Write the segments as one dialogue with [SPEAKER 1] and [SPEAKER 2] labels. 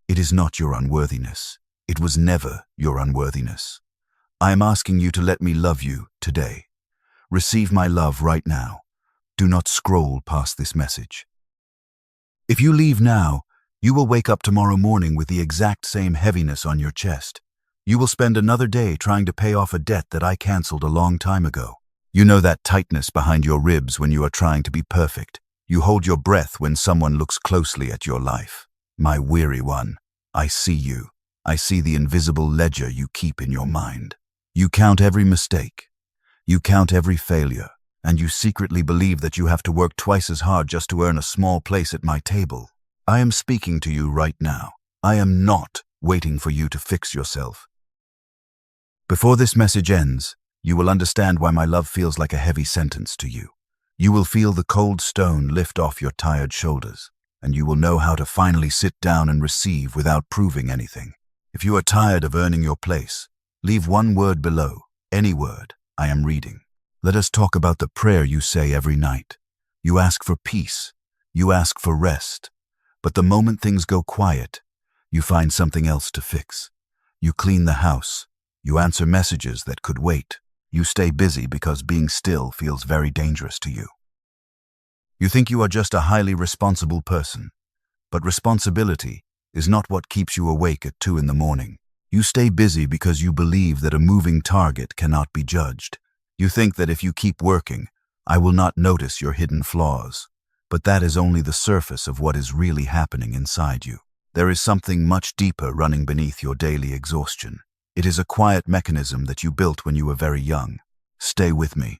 [SPEAKER 1] It is not your unworthiness. It was never your unworthiness. I am asking you to let me love you today. Receive my love right now. Do not scroll past this message. If you leave now, you will wake up tomorrow morning with the exact same heaviness on your chest. You will spend another day trying to pay off a debt that I canceled a long time ago. You know that tightness behind your ribs when you are trying to be perfect. You hold your breath when someone looks closely at your life. My weary one, I see you. I see the invisible ledger you keep in your mind. You count every mistake. You count every failure. And you secretly believe that you have to work twice as hard just to earn a small place at my table. I am speaking to you right now. I am not waiting for you to fix yourself. Before this message ends, you will understand why my love feels like a heavy sentence to you. You will feel the cold stone lift off your tired shoulders, and you will know how to finally sit down and receive without proving anything. If you are tired of earning your place, leave one word below, any word. I am reading. Let us talk about the prayer you say every night. You ask for peace. You ask for rest. But the moment things go quiet, you find something else to fix. You clean the house. You answer messages that could wait. You stay busy because being still feels very dangerous to you. You think you are just a highly responsible person, but responsibility is not what keeps you awake at 2 in the morning. You stay busy because you believe that a moving target cannot be judged. You think that if you keep working, I will not notice your hidden flaws. But that is only the surface of what is really happening inside you. There is something much deeper running beneath your daily exhaustion. It is a quiet mechanism that you built when you were very young. Stay with me.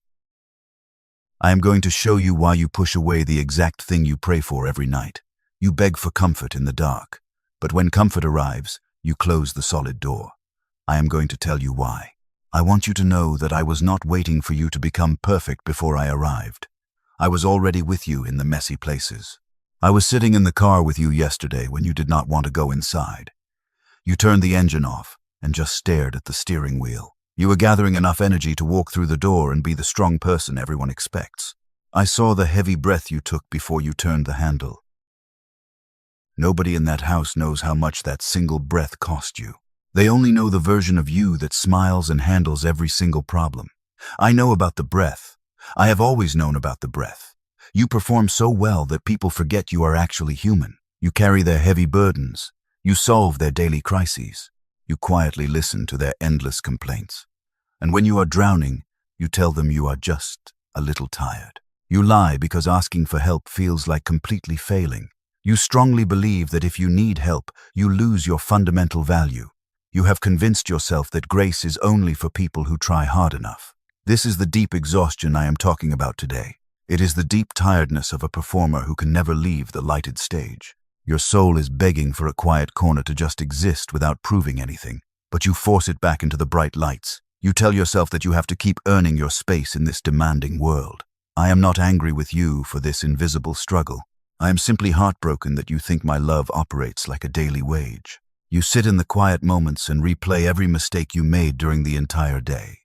[SPEAKER 1] I am going to show you why you push away the exact thing you pray for every night. You beg for comfort in the dark. But when comfort arrives, you close the solid door. I am going to tell you why. I want you to know that I was not waiting for you to become perfect before I arrived. I was already with you in the messy places. I was sitting in the car with you yesterday when you did not want to go inside. You turned the engine off and just stared at the steering wheel. You were gathering enough energy to walk through the door and be the strong person everyone expects. I saw the heavy breath you took before you turned the handle. Nobody in that house knows how much that single breath cost you. They only know the version of you that smiles and handles every single problem. I know about the breath. I have always known about the breath. You perform so well that people forget you are actually human. You carry their heavy burdens. You solve their daily crises. You quietly listen to their endless complaints. And when you are drowning, you tell them you are just a little tired. You lie because asking for help feels like completely failing. You strongly believe that if you need help, you lose your fundamental value. You have convinced yourself that grace is only for people who try hard enough. This is the deep exhaustion I am talking about today. It is the deep tiredness of a performer who can never leave the lighted stage. Your soul is begging for a quiet corner to just exist without proving anything, but you force it back into the bright lights. You tell yourself that you have to keep earning your space in this demanding world. I am not angry with you for this invisible struggle. I am simply heartbroken that you think my love operates like a daily wage. You sit in the quiet moments and replay every mistake you made during the entire day.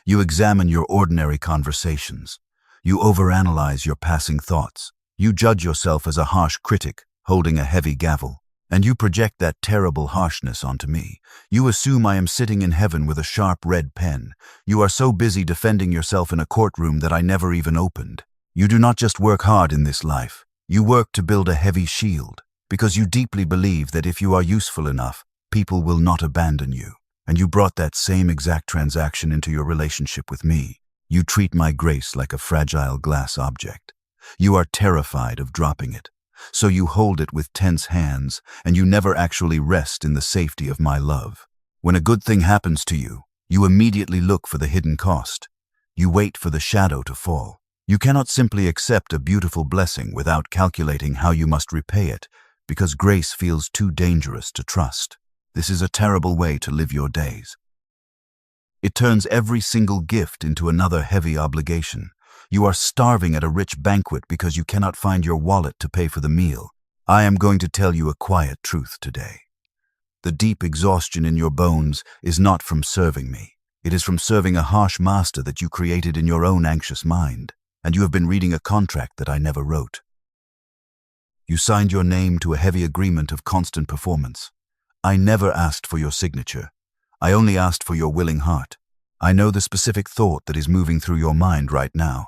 [SPEAKER 1] You examine your ordinary conversations. You overanalyze your passing thoughts. You judge yourself as a harsh critic holding a heavy gavel, and you project that terrible harshness onto me. You assume I am sitting in heaven with a sharp red pen. You are so busy defending yourself in a courtroom that I never even opened. You do not just work hard in this life. You work to build a heavy shield, because you deeply believe that if you are useful enough, people will not abandon you. And you brought that same exact transaction into your relationship with me. You treat my grace like a fragile glass object. You are terrified of dropping it, so you hold it with tense hands, and you never actually rest in the safety of my love. When a good thing happens to you, you immediately look for the hidden cost. You wait for the shadow to fall. You cannot simply accept a beautiful blessing without calculating how you must repay it, because grace feels too dangerous to trust. This is a terrible way to live your days. It turns every single gift into another heavy obligation. You are starving at a rich banquet because you cannot find your wallet to pay for the meal. I am going to tell you a quiet truth today. The deep exhaustion in your bones is not from serving me. It is from serving a harsh master that you created in your own anxious mind, and you have been reading a contract that I never wrote. You signed your name to a heavy agreement of constant performance. I never asked for your signature. I only asked for your willing heart. I know the specific thought that is moving through your mind right now.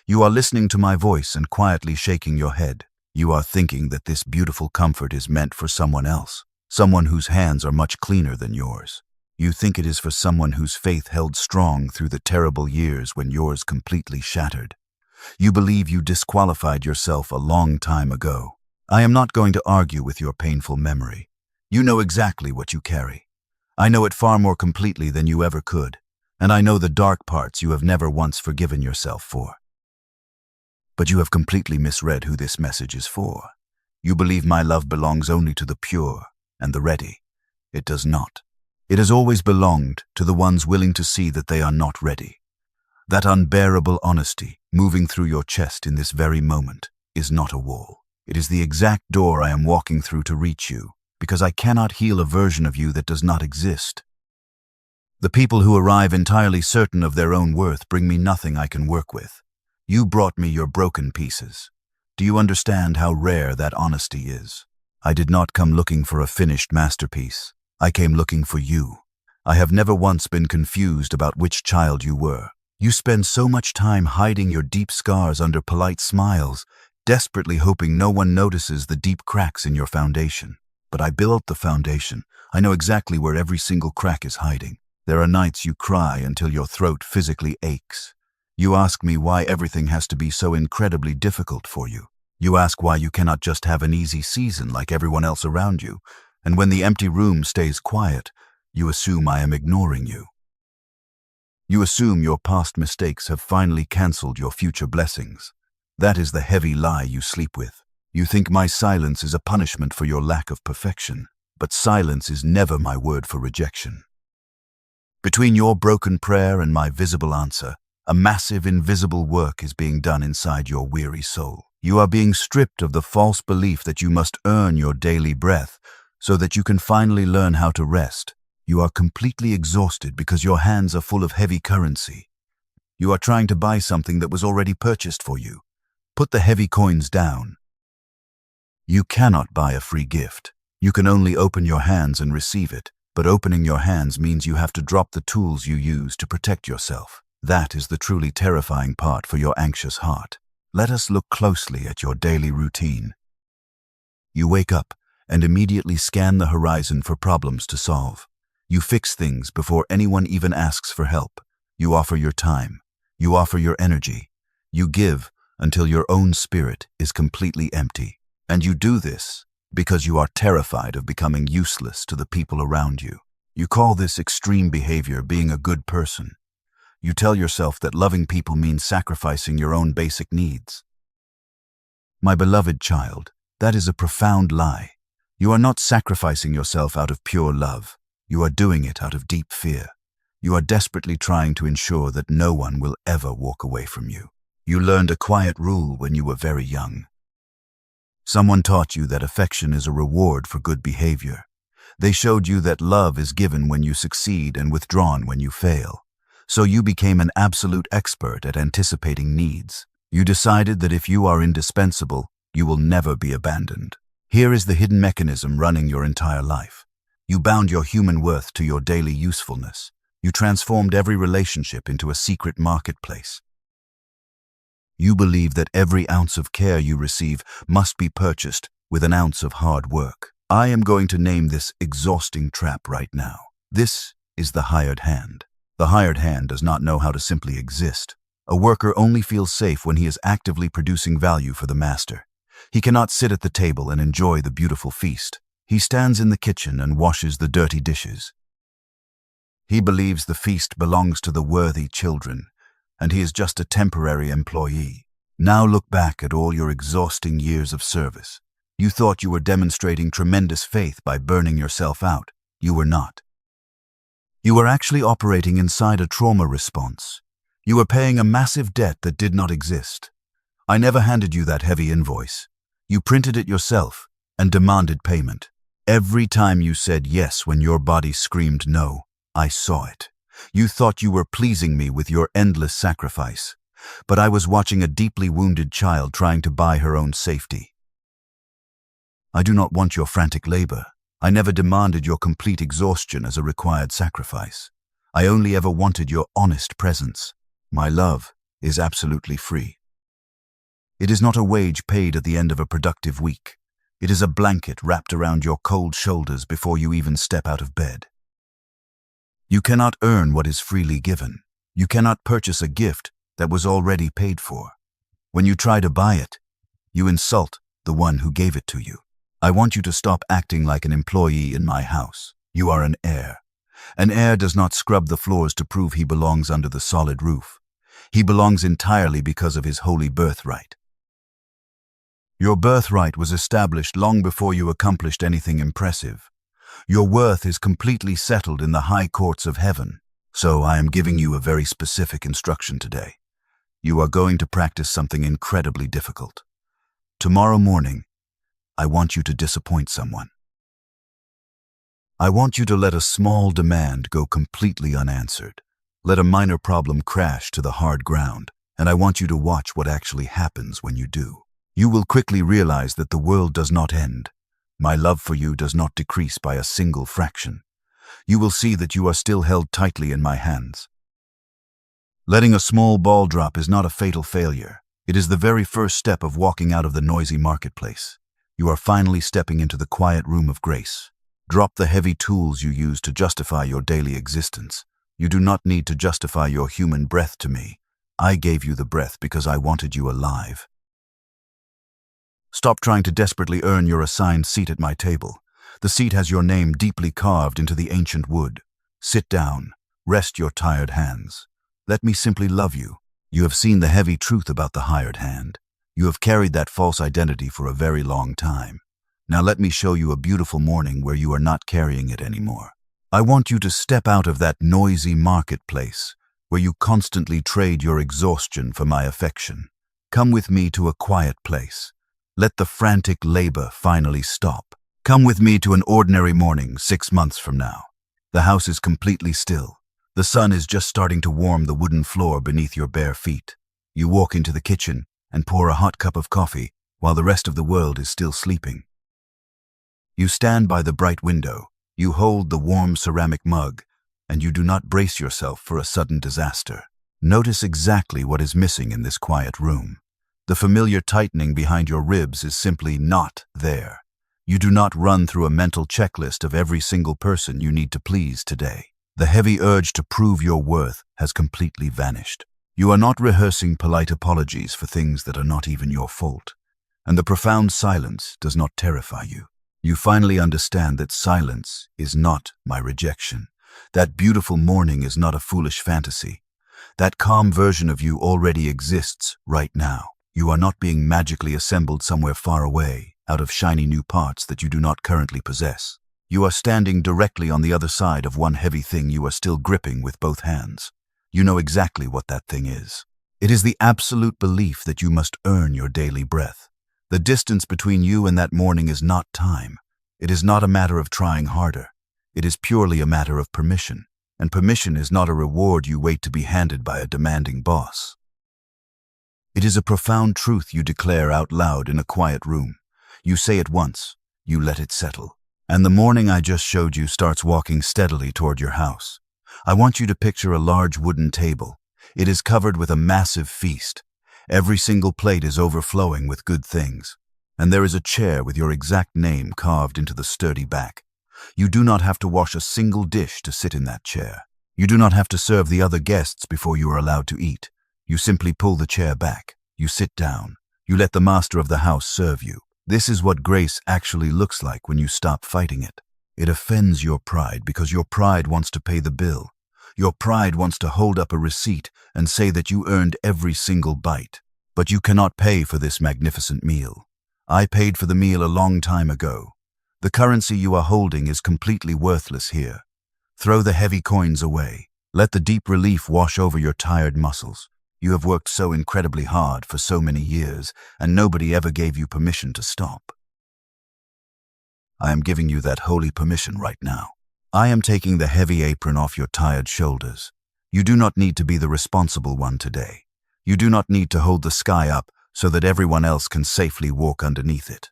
[SPEAKER 1] You are listening to my voice and quietly shaking your head. You are thinking that this beautiful comfort is meant for someone else, someone whose hands are much cleaner than yours. You think it is for someone whose faith held strong through the terrible years when yours completely shattered. You believe you disqualified yourself a long time ago. I am not going to argue with your painful memory. You know exactly what you carry. I know it far more completely than you ever could, and I know the dark parts you have never once forgiven yourself for. But you have completely misread who this message is for. You believe my love belongs only to the pure and the ready. It does not. It has always belonged to the ones willing to see that they are not ready. That unbearable honesty moving through your chest in this very moment is not a wall. It is the exact door I am walking through to reach you, because I cannot heal a version of you that does not exist. The people who arrive entirely certain of their own worth bring me nothing I can work with. You brought me your broken pieces. Do you understand how rare that honesty is? I did not come looking for a finished masterpiece. I came looking for you. I have never once been confused about which child you were. You spend so much time hiding your deep scars under polite smiles, desperately hoping no one notices the deep cracks in your foundation. But I built the foundation. I know exactly where every single crack is hiding. There are nights you cry until your throat physically aches. You ask me why everything has to be so incredibly difficult for you. You ask why you cannot just have an easy season like everyone else around you. And when the empty room stays quiet, you assume I am ignoring you. You assume your past mistakes have finally cancelled your future blessings. That is the heavy lie you sleep with. You think my silence is a punishment for your lack of perfection, but silence is never my word for rejection. Between your broken prayer and my visible answer, a massive invisible work is being done inside your weary soul. You are being stripped of the false belief that you must earn your daily breath so that you can finally learn how to rest. You are completely exhausted because your hands are full of heavy currency. You are trying to buy something that was already purchased for you. Put the heavy coins down. You cannot buy a free gift. You can only open your hands and receive it, but opening your hands means you have to drop the tools you use to protect yourself. That is the truly terrifying part for your anxious heart. Let us look closely at your daily routine. You wake up and immediately scan the horizon for problems to solve. You fix things before anyone even asks for help. You offer your time. You offer your energy. You give until your own spirit is completely empty. And you do this because you are terrified of becoming useless to the people around you. You call this extreme behavior being a good person. You tell yourself that loving people means sacrificing your own basic needs. My beloved child, that is a profound lie. You are not sacrificing yourself out of pure love. You are doing it out of deep fear. You are desperately trying to ensure that no one will ever walk away from you. You learned a quiet rule when you were very young. Someone taught you that affection is a reward for good behavior. They showed you that love is given when you succeed and withdrawn when you fail. So you became an absolute expert at anticipating needs. You decided that if you are indispensable, you will never be abandoned. Here is the hidden mechanism running your entire life. You bound your human worth to your daily usefulness. You transformed every relationship into a secret marketplace. You believe that every ounce of care you receive must be purchased with an ounce of hard work. I am going to name this exhausting trap right now. This is the hired hand. The hired hand does not know how to simply exist. A worker only feels safe when he is actively producing value for the master. He cannot sit at the table and enjoy the beautiful feast. He stands in the kitchen and washes the dirty dishes. He believes the feast belongs to the worthy children, and he is just a temporary employee. Now look back at all your exhausting years of service. You thought you were demonstrating tremendous faith by burning yourself out. You were not. You were actually operating inside a trauma response. You were paying a massive debt that did not exist. I never handed you that heavy invoice. You printed it yourself and demanded payment. Every time you said yes when your body screamed no, I saw it. You thought you were pleasing me with your endless sacrifice, but I was watching a deeply wounded child trying to buy her own safety. I do not want your frantic labor. I never demanded your complete exhaustion as a required sacrifice. I only ever wanted your honest presence. My love is absolutely free. It is not a wage paid at the end of a productive week. It is a blanket wrapped around your cold shoulders before you even step out of bed. You cannot earn what is freely given. You cannot purchase a gift that was already paid for. When you try to buy it, you insult the one who gave it to you. I want you to stop acting like an employee in my house. You are an heir. An heir does not scrub the floors to prove he belongs under the solid roof. He belongs entirely because of his holy birthright. Your birthright was established long before you accomplished anything impressive. Your worth is completely settled in the high courts of heaven. So I am giving you a very specific instruction today. You are going to practice something incredibly difficult. Tomorrow morning, I want you to disappoint someone. I want you to let a small demand go completely unanswered. Let a minor problem crash to the hard ground, and I want you to watch what actually happens when you do. You will quickly realize that the world does not end. My love for you does not decrease by a single fraction. You will see that you are still held tightly in my hands. Letting a small ball drop is not a fatal failure. It is the very first step of walking out of the noisy marketplace. You are finally stepping into the quiet room of grace. Drop the heavy tools you use to justify your daily existence. You do not need to justify your human breath to me. I gave you the breath because I wanted you alive. Stop trying to desperately earn your assigned seat at my table. The seat has your name deeply carved into the ancient wood. Sit down. Rest your tired hands. Let me simply love you. You have seen the heavy truth about the hired hand. You have carried that false identity for a very long time. Now let me show you a beautiful morning where you are not carrying it anymore. I want you to step out of that noisy marketplace where you constantly trade your exhaustion for my affection. Come with me to a quiet place. Let the frantic labor finally stop. Come with me to an ordinary morning 6 months from now. The house is completely still. The sun is just starting to warm the wooden floor beneath your bare feet. You walk into the kitchen and pour a hot cup of coffee while the rest of the world is still sleeping. You stand by the bright window, you hold the warm ceramic mug, and you do not brace yourself for a sudden disaster. Notice exactly what is missing in this quiet room. The familiar tightening behind your ribs is simply not there. You do not run through a mental checklist of every single person you need to please today. The heavy urge to prove your worth has completely vanished. You are not rehearsing polite apologies for things that are not even your fault. And the profound silence does not terrify you. You finally understand that silence is not my rejection. That beautiful morning is not a foolish fantasy. That calm version of you already exists right now. You are not being magically assembled somewhere far away, out of shiny new parts that you do not currently possess. You are standing directly on the other side of one heavy thing you are still gripping with both hands. You know exactly what that thing is. It is the absolute belief that you must earn your daily breath. The distance between you and that morning is not time. It is not a matter of trying harder. It is purely a matter of permission. And permission is not a reward you wait to be handed by a demanding boss. It is a profound truth you declare out loud in a quiet room. You say it once, you let it settle. And the morning I just showed you starts walking steadily toward your house. I want you to picture a large wooden table. It is covered with a massive feast. Every single plate is overflowing with good things. And there is a chair with your exact name carved into the sturdy back. You do not have to wash a single dish to sit in that chair. You do not have to serve the other guests before you are allowed to eat. You simply pull the chair back. You sit down. You let the master of the house serve you. This is what grace actually looks like when you stop fighting it. It offends your pride because your pride wants to pay the bill. Your pride wants to hold up a receipt and say that you earned every single bite. But you cannot pay for this magnificent meal. I paid for the meal a long time ago. The currency you are holding is completely worthless here. Throw the heavy coins away. Let the deep relief wash over your tired muscles. You have worked so incredibly hard for so many years, and nobody ever gave you permission to stop. I am giving you that holy permission right now. I am taking the heavy apron off your tired shoulders. You do not need to be the responsible one today. You do not need to hold the sky up so that everyone else can safely walk underneath it.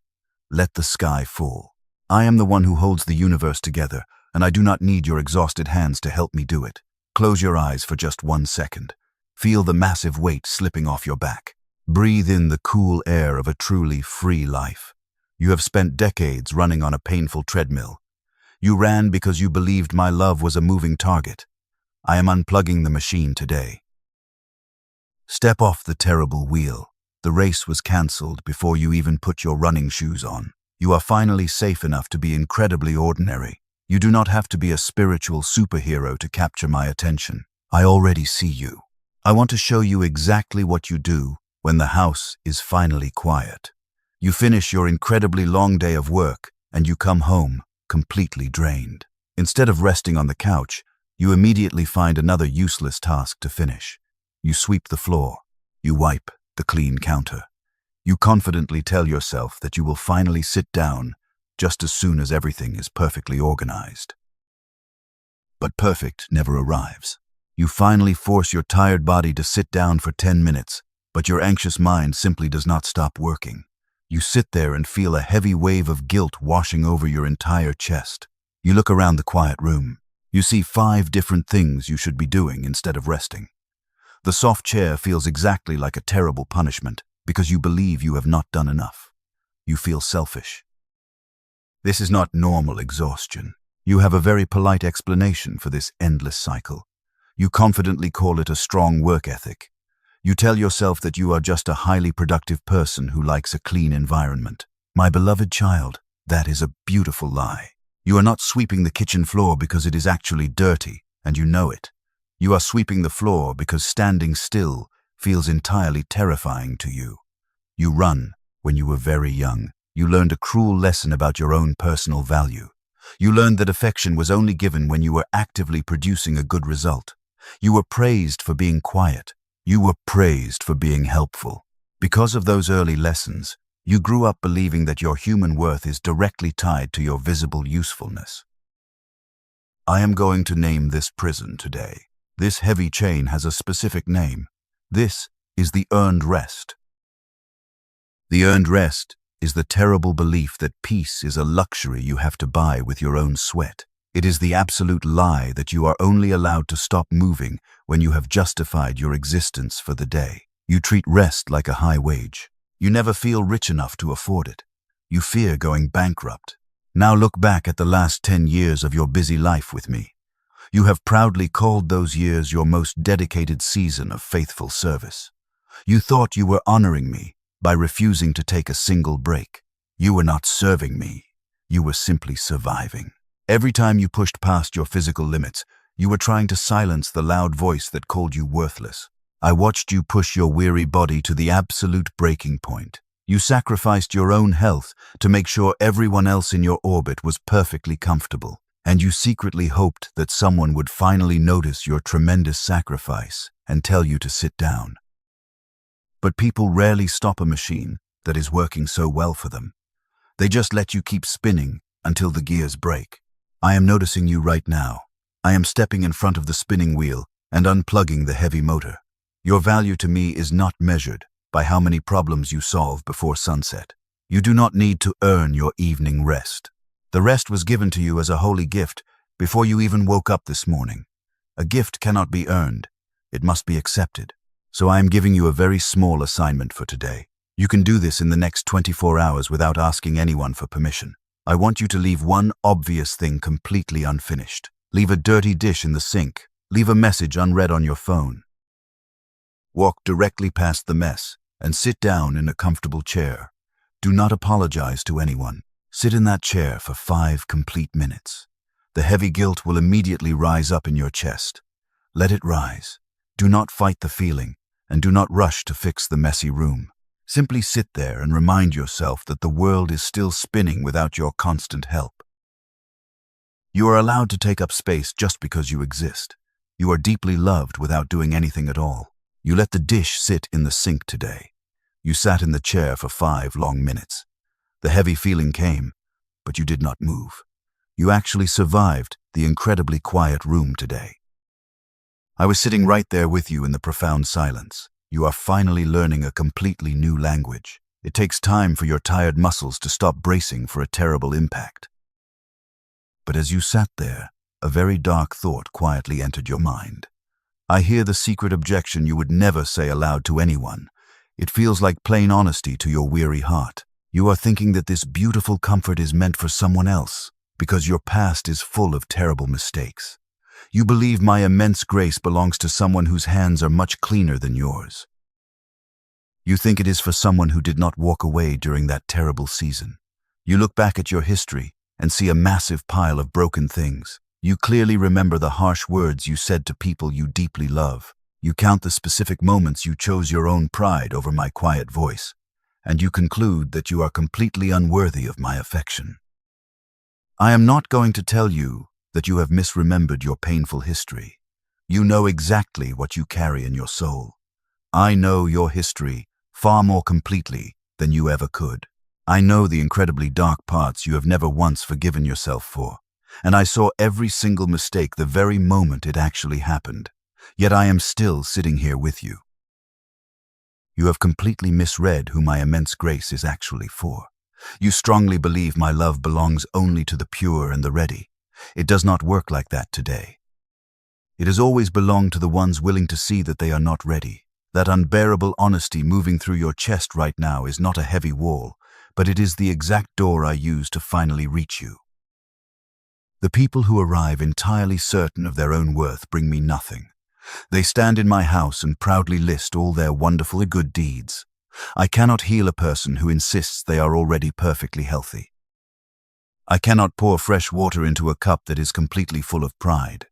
[SPEAKER 1] Let the sky fall. I am the one who holds the universe together, and I do not need your exhausted hands to help me do it. Close your eyes for just 1 second. Feel the massive weight slipping off your back. Breathe in the cool air of a truly free life. You have spent decades running on a painful treadmill. You ran because you believed my love was a moving target. I am unplugging the machine today. Step off the terrible wheel. The race was cancelled before you even put your running shoes on. You are finally safe enough to be incredibly ordinary. You do not have to be a spiritual superhero to capture my attention. I already see you. I want to show you exactly what you do when the house is finally quiet. You finish your incredibly long day of work and you come home completely drained. Instead of resting on the couch, you immediately find another useless task to finish. You sweep the floor. You wipe the clean counter. You confidently tell yourself that you will finally sit down just as soon as everything is perfectly organized. But perfect never arrives. You finally force your tired body to sit down for 10 minutes, but your anxious mind simply does not stop working. You sit there and feel a heavy wave of guilt washing over your entire chest. You look around the quiet room. You see 5 different things you should be doing instead of resting. The soft chair feels exactly like a terrible punishment because you believe you have not done enough. You feel selfish. This is not normal exhaustion. You have a very polite explanation for this endless cycle. You confidently call it a strong work ethic. You tell yourself that you are just a highly productive person who likes a clean environment. My beloved child, that is a beautiful lie. You are not sweeping the kitchen floor because it is actually dirty, and you know it. You are sweeping the floor because standing still feels entirely terrifying to you. You run when you were very young. You learned a cruel lesson about your own personal value. You learned that affection was only given when you were actively producing a good result. You were praised for being quiet. You were praised for being helpful. Because of those early lessons, you grew up believing that your human worth is directly tied to your visible usefulness. I am going to name this prison today. This heavy chain has a specific name. This is the earned rest. The earned rest is the terrible belief that peace is a luxury you have to buy with your own sweat. It is the absolute lie that you are only allowed to stop moving when you have justified your existence for the day. You treat rest like a high wage. You never feel rich enough to afford it. You fear going bankrupt. Now look back at the last 10 years of your busy life with me. You have proudly called those years your most dedicated season of faithful service. You thought you were honoring me by refusing to take a single break. You were not serving me. You were simply surviving. Every time you pushed past your physical limits, you were trying to silence the loud voice that called you worthless. I watched you push your weary body to the absolute breaking point. You sacrificed your own health to make sure everyone else in your orbit was perfectly comfortable. And you secretly hoped that someone would finally notice your tremendous sacrifice and tell you to sit down. But people rarely stop a machine that is working so well for them. They just let you keep spinning until the gears break. I am noticing you right now. I am stepping in front of the spinning wheel and unplugging the heavy motor. Your value to me is not measured by how many problems you solve before sunset. You do not need to earn your evening rest. The rest was given to you as a holy gift before you even woke up this morning. A gift cannot be earned. It must be accepted. So I am giving you a very small assignment for today. You can do this in the next 24 hours without asking anyone for permission. I want you to leave one obvious thing completely unfinished. Leave a dirty dish in the sink. Leave a message unread on your phone. Walk directly past the mess and sit down in a comfortable chair. Do not apologize to anyone. Sit in that chair for 5 complete minutes. The heavy guilt will immediately rise up in your chest. Let it rise. Do not fight the feeling, and do not rush to fix the messy room. Simply sit there and remind yourself that the world is still spinning without your constant help. You are allowed to take up space just because you exist. You are deeply loved without doing anything at all. You let the dish sit in the sink today. You sat in the chair for 5 long minutes. The heavy feeling came, but you did not move. You actually survived the incredibly quiet room today. I was sitting right there with you in the profound silence. You are finally learning a completely new language. It takes time for your tired muscles to stop bracing for a terrible impact. But as you sat there, a very dark thought quietly entered your mind. I hear the secret objection you would never say aloud to anyone. It feels like plain honesty to your weary heart. You are thinking that this beautiful comfort is meant for someone else, because your past is full of terrible mistakes. You believe my immense grace belongs to someone whose hands are much cleaner than yours. You think it is for someone who did not walk away during that terrible season. You look back at your history and see a massive pile of broken things. You clearly remember the harsh words you said to people you deeply love. You count the specific moments you chose your own pride over my quiet voice, and you conclude that you are completely unworthy of my affection. I am not going to tell you that you have misremembered your painful history. You know exactly what you carry in your soul. I know your history far more completely than you ever could. I know the incredibly dark parts you have never once forgiven yourself for, and I saw every single mistake the very moment it actually happened. Yet I am still sitting here with you. You have completely misread who my immense grace is actually for. You strongly believe my love belongs only to the pure and the ready. It does not work like that today. It has always belonged to the ones willing to see that they are not ready. That unbearable honesty moving through your chest right now is not a heavy wall, but it is the exact door I use to finally reach you. The people who arrive entirely certain of their own worth bring me nothing. They stand in my house and proudly list all their wonderful good deeds. I cannot heal a person who insists they are already perfectly healthy. I cannot pour fresh water into a cup that is completely full of pride.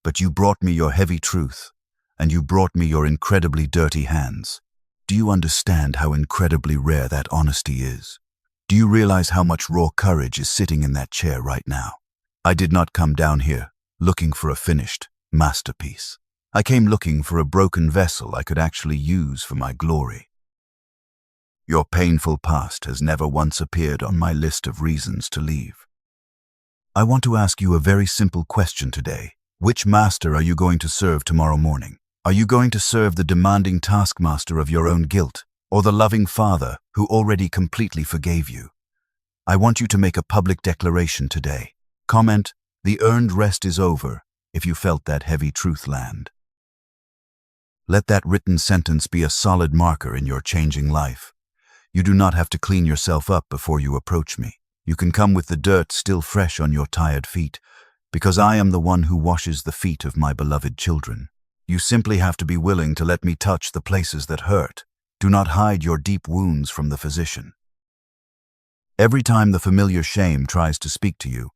[SPEAKER 1] But you brought me your heavy truth, and you brought me your incredibly dirty hands. Do you understand how incredibly rare that honesty is? Do you realize how much raw courage is sitting in that chair right now? I did not come down here looking for a finished masterpiece. I came looking for a broken vessel I could actually use for my glory. Your painful past has never once appeared on my list of reasons to leave. I want to ask you a very simple question today. Which master are you going to serve tomorrow morning? Are you going to serve the demanding taskmaster of your own guilt, or the loving Father who already completely forgave you? I want you to make a public declaration today. Comment, "The earned rest is over," if you felt that heavy truth land. Let that written sentence be a solid marker in your changing life. You do not have to clean yourself up before you approach me. You can come with the dirt still fresh on your tired feet, because I am the one who washes the feet of my beloved children. You simply have to be willing to let me touch the places that hurt. Do not hide your deep wounds from the physician. Every time the familiar shame tries to speak to you,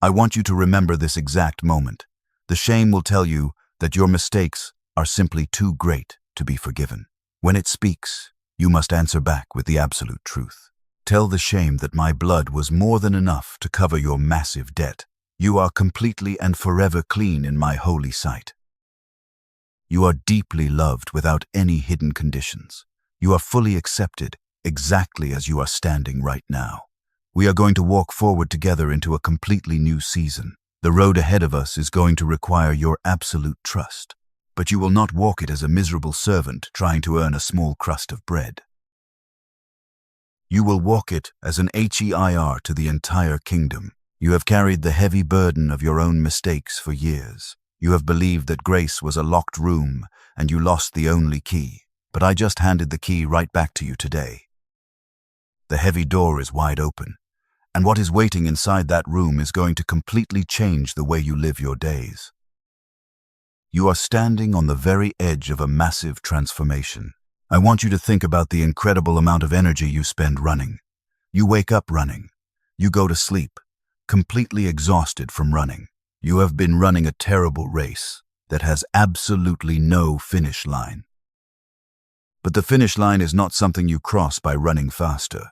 [SPEAKER 1] I want you to remember this exact moment. The shame will tell you that your mistakes are simply too great to be forgiven. When it speaks, you must answer back with the absolute truth. Tell the shame that my blood was more than enough to cover your massive debt. You are completely and forever clean in my holy sight. You are deeply loved without any hidden conditions. You are fully accepted exactly as you are standing right now. We are going to walk forward together into a completely new season. The road ahead of us is going to require your absolute trust. But you will not walk it as a miserable servant trying to earn a small crust of bread. You will walk it as an heir to the entire kingdom. You have carried the heavy burden of your own mistakes for years. You have believed that grace was a locked room and you lost the only key. But I just handed the key right back to you today. The heavy door is wide open, and what is waiting inside that room is going to completely change the way you live your days. You are standing on the very edge of a massive transformation. I want you to think about the incredible amount of energy you spend running. You wake up running. You go to sleep, completely exhausted from running. You have been running a terrible race that has absolutely no finish line. But the finish line is not something you cross by running faster.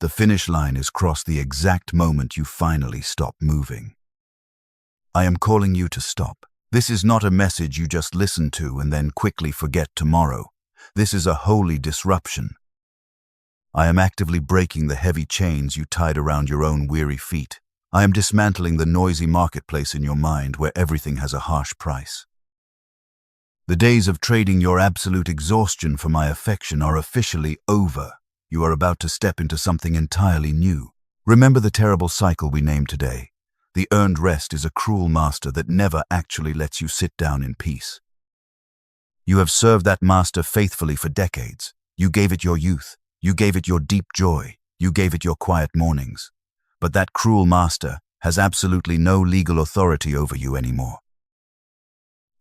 [SPEAKER 1] The finish line is crossed the exact moment you finally stop moving. I am calling you to stop. This is not a message you just listen to and then quickly forget tomorrow. This is a holy disruption. I am actively breaking the heavy chains you tied around your own weary feet. I am dismantling the noisy marketplace in your mind where everything has a harsh price. The days of trading your absolute exhaustion for my affection are officially over. You are about to step into something entirely new. Remember the terrible cycle we named today. The earned rest is a cruel master that never actually lets you sit down in peace. You have served that master faithfully for decades. You gave it your youth. You gave it your deep joy. You gave it your quiet mornings. But that cruel master has absolutely no legal authority over you anymore.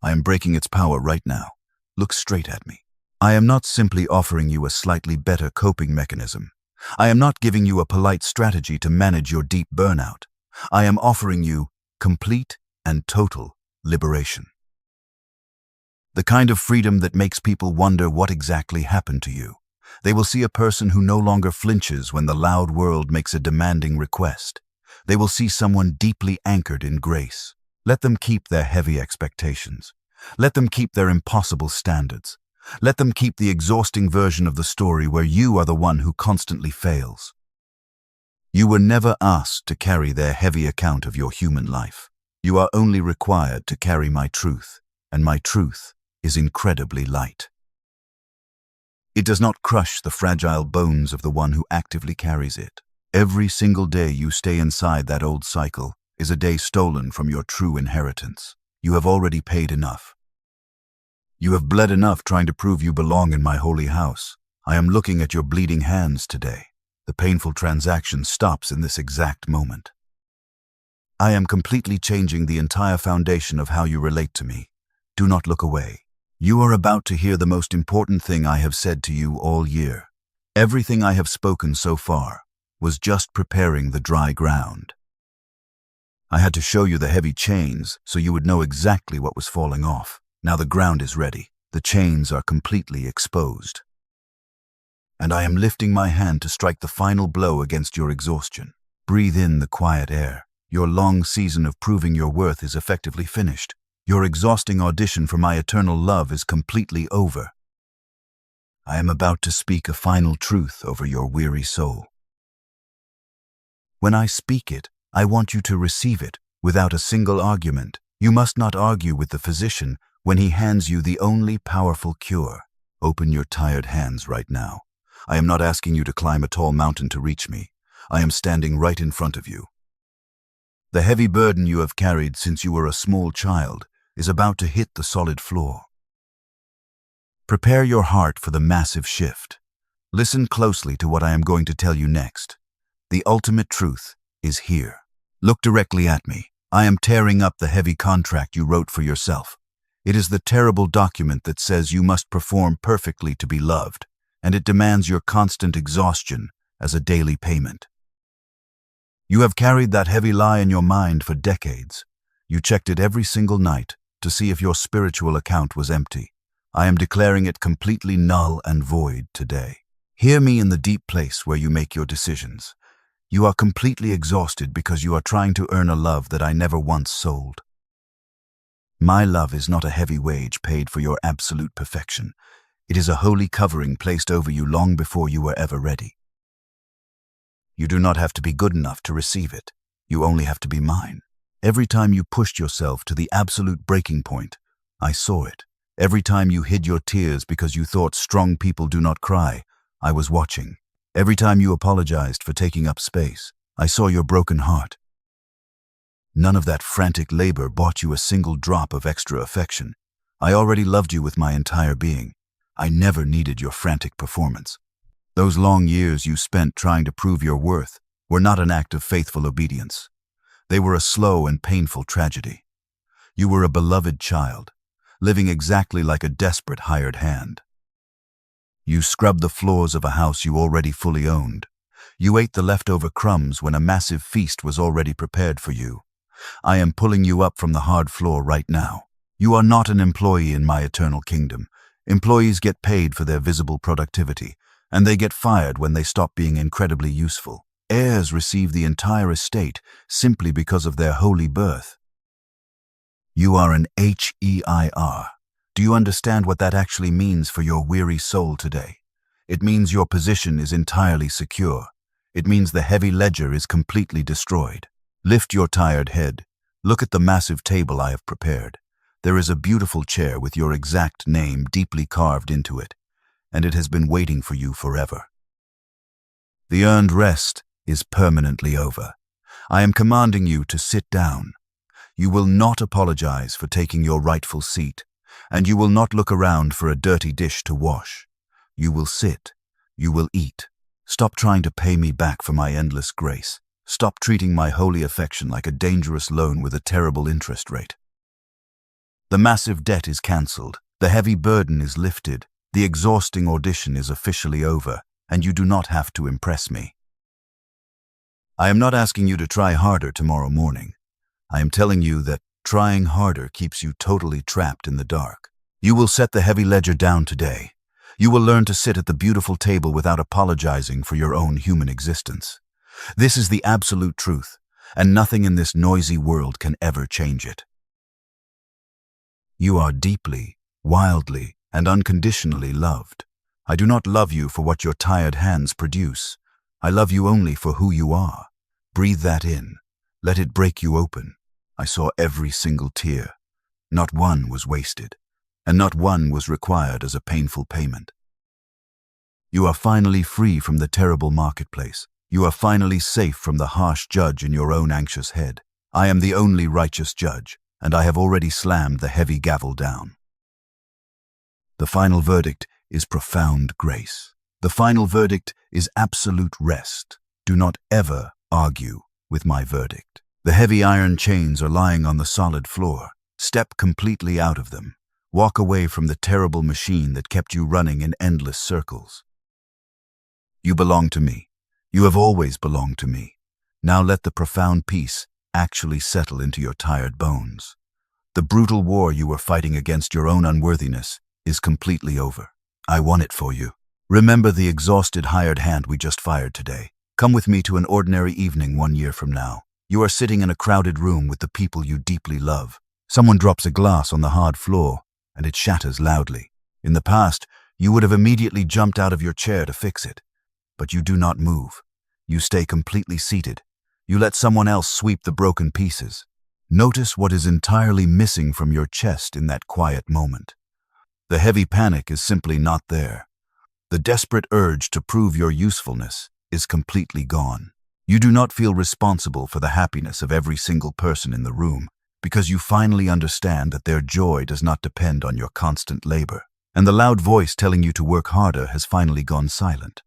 [SPEAKER 1] I am breaking its power right now. Look straight at me. I am not simply offering you a slightly better coping mechanism. I am not giving you a polite strategy to manage your deep burnout. I am offering you complete and total liberation. The kind of freedom that makes people wonder what exactly happened to you. They will see a person who no longer flinches when the loud world makes a demanding request. They will see someone deeply anchored in grace. Let them keep their heavy expectations. Let them keep their impossible standards. Let them keep the exhausting version of the story where you are the one who constantly fails. You were never asked to carry their heavy account of your human life. You are only required to carry my truth, and my truth is incredibly light. It does not crush the fragile bones of the one who actively carries it. Every single day you stay inside that old cycle is a day stolen from your true inheritance. You have already paid enough. You have bled enough trying to prove you belong in my holy house. I am looking at your bleeding hands today. The painful transaction stops in this exact moment. I am completely changing the entire foundation of how you relate to me. Do not look away. You are about to hear the most important thing I have said to you all year. Everything I have spoken so far was just preparing the dry ground. I had to show you the heavy chains so you would know exactly what was falling off. Now the ground is ready. The chains are completely exposed. And I am lifting my hand to strike the final blow against your exhaustion. Breathe in the quiet air. Your long season of proving your worth is effectively finished. Your exhausting audition for my eternal love is completely over. I am about to speak a final truth over your weary soul. When I speak it, I want you to receive it without a single argument. You must not argue with the physician when he hands you the only powerful cure. Open your tired hands right now. I am not asking you to climb a tall mountain to reach me. I am standing right in front of you. The heavy burden you have carried since you were a small child is about to hit the solid floor. Prepare your heart for the massive shift. Listen closely to what I am going to tell you next. The ultimate truth is here. Look directly at me. I am tearing up the heavy contract you wrote for yourself. It is the terrible document that says you must perform perfectly to be loved, and it demands your constant exhaustion as a daily payment. You have carried that heavy lie in your mind for decades. You checked it every single night to see if your spiritual account was empty. I am declaring it completely null and void today. Hear me in the deep place where you make your decisions. You are completely exhausted because you are trying to earn a love that I never once sold. My love is not a heavy wage paid for your absolute perfection. It is a holy covering placed over you long before you were ever ready. You do not have to be good enough to receive it. You only have to be mine. Every time you pushed yourself to the absolute breaking point, I saw it. Every time you hid your tears because you thought strong people do not cry, I was watching. Every time you apologized for taking up space, I saw your broken heart. None of that frantic labor bought you a single drop of extra affection. I already loved you with my entire being. I never needed your frantic performance. Those long years you spent trying to prove your worth were not an act of faithful obedience. They were a slow and painful tragedy. You were a beloved child, living exactly like a desperate hired hand. You scrubbed the floors of a house you already fully owned. You ate the leftover crumbs when a massive feast was already prepared for you. I am pulling you up from the hard floor right now. You are not an employee in my eternal kingdom. Employees get paid for their visible productivity, and they get fired when they stop being incredibly useful. Heirs receive the entire estate simply because of their holy birth. You are an HEIR. Do you understand what that actually means for your weary soul today? It means your position is entirely secure. It means the heavy ledger is completely destroyed. Lift your tired head. Look at the massive table I have prepared. There is a beautiful chair with your exact name deeply carved into it, and it has been waiting for you forever. The earned rest is permanently over. I am commanding you to sit down. You will not apologize for taking your rightful seat, and you will not look around for a dirty dish to wash. You will sit. You will eat. Stop trying to pay me back for my endless grace. Stop treating my holy affection like a dangerous loan with a terrible interest rate. The massive debt is cancelled. The heavy burden is lifted. The exhausting audition is officially over, and you do not have to impress me. I am not asking you to try harder tomorrow morning. I am telling you that trying harder keeps you totally trapped in the dark. You will set the heavy ledger down today. You will learn to sit at the beautiful table without apologizing for your own human existence. This is the absolute truth, and nothing in this noisy world can ever change it. You are deeply, wildly, and unconditionally loved. I do not love you for what your tired hands produce. I love you only for who you are. Breathe that in. Let it break you open. I saw every single tear. Not one was wasted, and not one was required as a painful payment. You are finally free from the terrible marketplace. You are finally safe from the harsh judge in your own anxious head. I am the only righteous judge, and I have already slammed the heavy gavel down. The final verdict is profound grace. The final verdict is absolute rest. Do not ever argue with my verdict. The heavy iron chains are lying on the solid floor. Step completely out of them. Walk away from the terrible machine that kept you running in endless circles. You belong to me. You have always belonged to me. Now let the profound peace actually settle into your tired bones. The brutal war you were fighting against your own unworthiness is completely over. I won it for you. Remember the exhausted hired hand we just fired today. Come with me to an ordinary evening 1 year from now. You are sitting in a crowded room with the people you deeply love. Someone drops a glass on the hard floor, and it shatters loudly. In the past, you would have immediately jumped out of your chair to fix it. But you do not move. You stay completely seated. You let someone else sweep the broken pieces. Notice what is entirely missing from your chest in that quiet moment. The heavy panic is simply not there. The desperate urge to prove your usefulness is completely gone. You do not feel responsible for the happiness of every single person in the room because you finally understand that their joy does not depend on your constant labor, and the loud voice telling you to work harder has finally gone silent.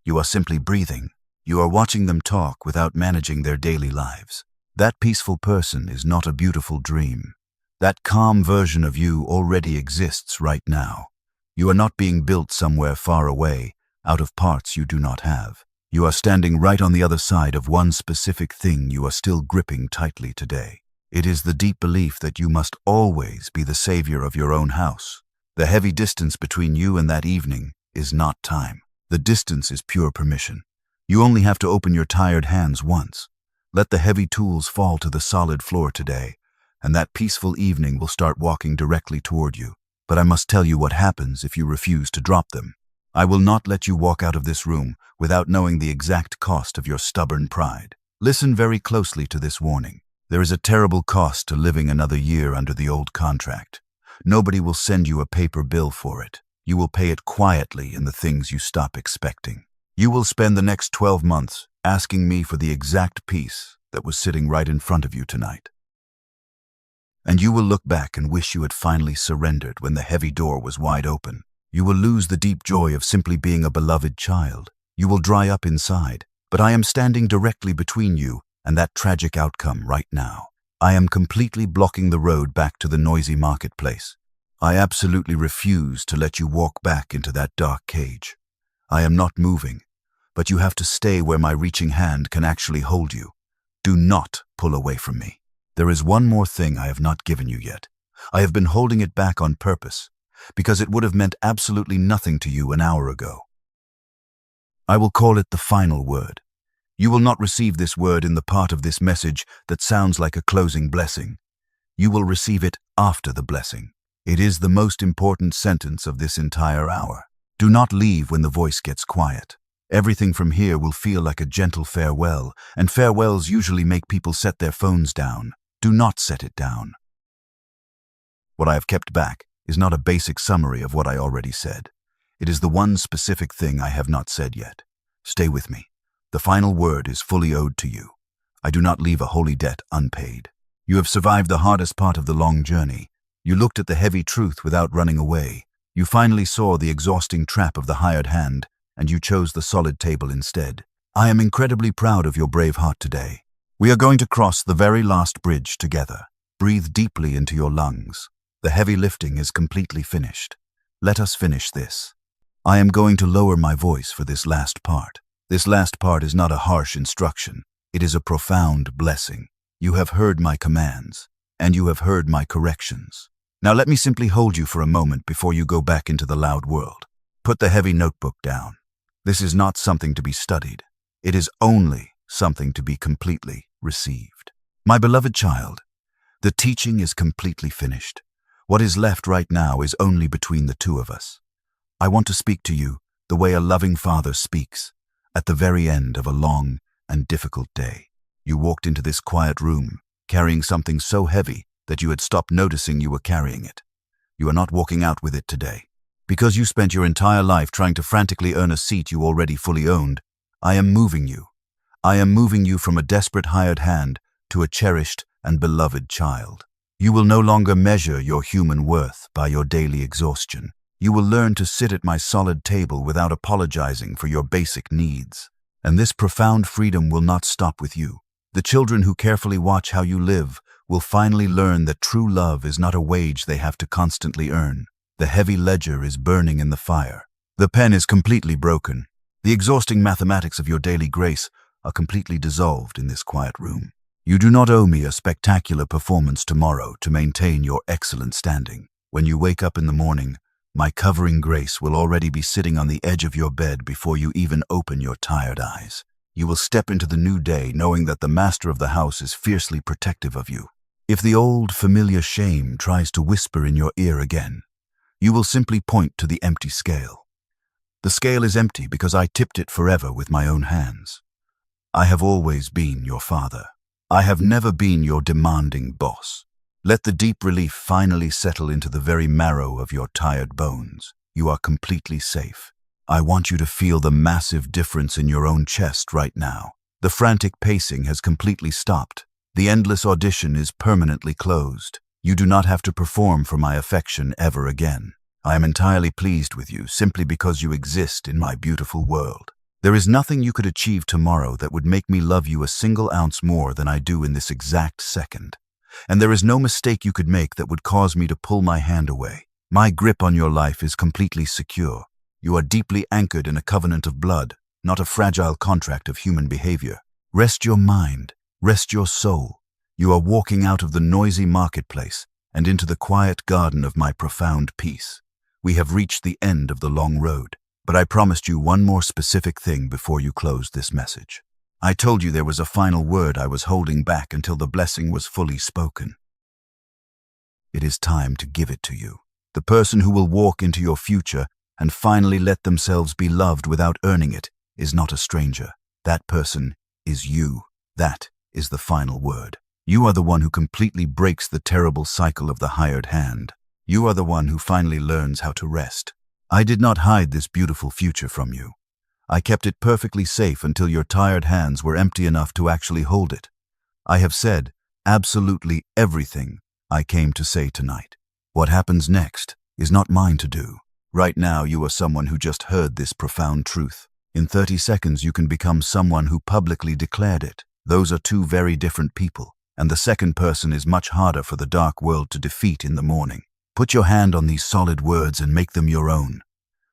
[SPEAKER 1] You are simply breathing. You are watching them talk without managing their daily lives. That peaceful person is not a beautiful dream. That calm version of you already exists right now. You are not being built somewhere far away, out of parts you do not have. You are standing right on the other side of one specific thing you are still gripping tightly today. It is the deep belief that you must always be the savior of your own house. The heavy distance between you and that evening is not time. The distance is pure permission. You only have to open your tired hands once. Let the heavy tools fall to the solid floor today, and that peaceful evening will start walking directly toward you. But I must tell you what happens if you refuse to drop them. I will not let you walk out of this room without knowing the exact cost of your stubborn pride. Listen very closely to this warning. There is a terrible cost to living another year under the old contract. Nobody will send you a paper bill for it. You will pay it quietly in the things you stop expecting. You will spend the next 12 months asking me for the exact piece that was sitting right in front of you tonight. And you will look back and wish you had finally surrendered when the heavy door was wide open. You will lose the deep joy of simply being a beloved child. You will dry up inside, but I am standing directly between you and that tragic outcome right now. I am completely blocking the road back to the noisy marketplace. I absolutely refuse to let you walk back into that dark cage. I am not moving, but you have to stay where my reaching hand can actually hold you. Do not pull away from me. There is one more thing I have not given you yet. I have been holding it back on purpose, because it would have meant absolutely nothing to you an hour ago. I will call it the final word. You will not receive this word in the part of this message that sounds like a closing blessing. You will receive it after the blessing. It is the most important sentence of this entire hour. Do not leave when the voice gets quiet. Everything from here will feel like a gentle farewell, and farewells usually make people set their phones down. Do not set it down. What I have kept back is not a basic summary of what I already said. It is the one specific thing I have not said yet. Stay with me. The final word is fully owed to you. I do not leave a holy debt unpaid. You have survived the hardest part of the long journey. You looked at the heavy truth without running away. You finally saw the exhausting trap of the hired hand, and you chose the solid table instead. I am incredibly proud of your brave heart today. We are going to cross the very last bridge together. Breathe deeply into your lungs. The heavy lifting is completely finished. Let us finish this. I am going to lower my voice for this last part. This last part is not a harsh instruction. It is a profound blessing. You have heard my commands, and you have heard my corrections. Now let me simply hold you for a moment before you go back into the loud world. Put the heavy notebook down. This is not something to be studied. It is only something to be completely received. My beloved child, the teaching is completely finished. What is left right now is only between the two of us. I want to speak to you the way a loving father speaks at the very end of a long and difficult day. You walked into this quiet room carrying something so heavy that you had stopped noticing you were carrying it. You are not walking out with it today. Because you spent your entire life trying to frantically earn a seat you already fully owned, I am moving you. I am moving you from a desperate hired hand to a cherished and beloved child. You will no longer measure your human worth by your daily exhaustion. You will learn to sit at my solid table without apologizing for your basic needs. And this profound freedom will not stop with you. The children who carefully watch how you live will finally learn that true love is not a wage they have to constantly earn. The heavy ledger is burning in the fire. The pen is completely broken. The exhausting mathematics of your daily grace are completely dissolved in this quiet room. You do not owe me a spectacular performance tomorrow to maintain your excellent standing. When you wake up in the morning, my covering grace will already be sitting on the edge of your bed before you even open your tired eyes. You will step into the new day knowing that the master of the house is fiercely protective of you. If the old familiar shame tries to whisper in your ear again, you will simply point to the empty scale. The scale is empty because I tipped it forever with my own hands. I have always been your father. I have never been your demanding boss. Let the deep relief finally settle into the very marrow of your tired bones. You are completely safe. I want you to feel the massive difference in your own chest right now. The frantic pacing has completely stopped. The endless audition is permanently closed. You do not have to perform for my affection ever again. I am entirely pleased with you simply because you exist in my beautiful world. There is nothing you could achieve tomorrow that would make me love you a single ounce more than I do in this exact second. And there is no mistake you could make that would cause me to pull my hand away. My grip on your life is completely secure. You are deeply anchored in a covenant of blood, not a fragile contract of human behavior. Rest your mind, rest your soul. You are walking out of the noisy marketplace and into the quiet garden of my profound peace. We have reached the end of the long road, but I promised you one more specific thing before you closed this message. I told you there was a final word I was holding back until the blessing was fully spoken. It is time to give it to you. The person who will walk into your future and finally let themselves be loved without earning it is not a stranger. That person is you. That is the final word. You are the one who completely breaks the terrible cycle of the hired hand. You are the one who finally learns how to rest. I did not hide this beautiful future from you. I kept it perfectly safe until your tired hands were empty enough to actually hold it. I have said absolutely everything I came to say tonight. What happens next is not mine to do. Right now you are someone who just heard this profound truth. In 30 seconds you can become someone who publicly declared it. Those are two very different people, and the second person is much harder for the dark world to defeat in the morning. Put your hand on these solid words and make them your own.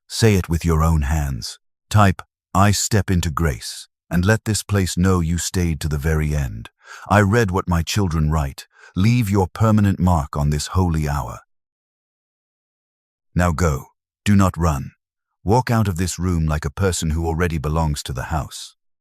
[SPEAKER 1] Say it with your own hands. Type, I step into grace, and let this place know you stayed to the very end. I read what my children write. Leave your permanent mark on this holy hour. Now go. Do not run. Walk out of this room like a person who already belongs to the house.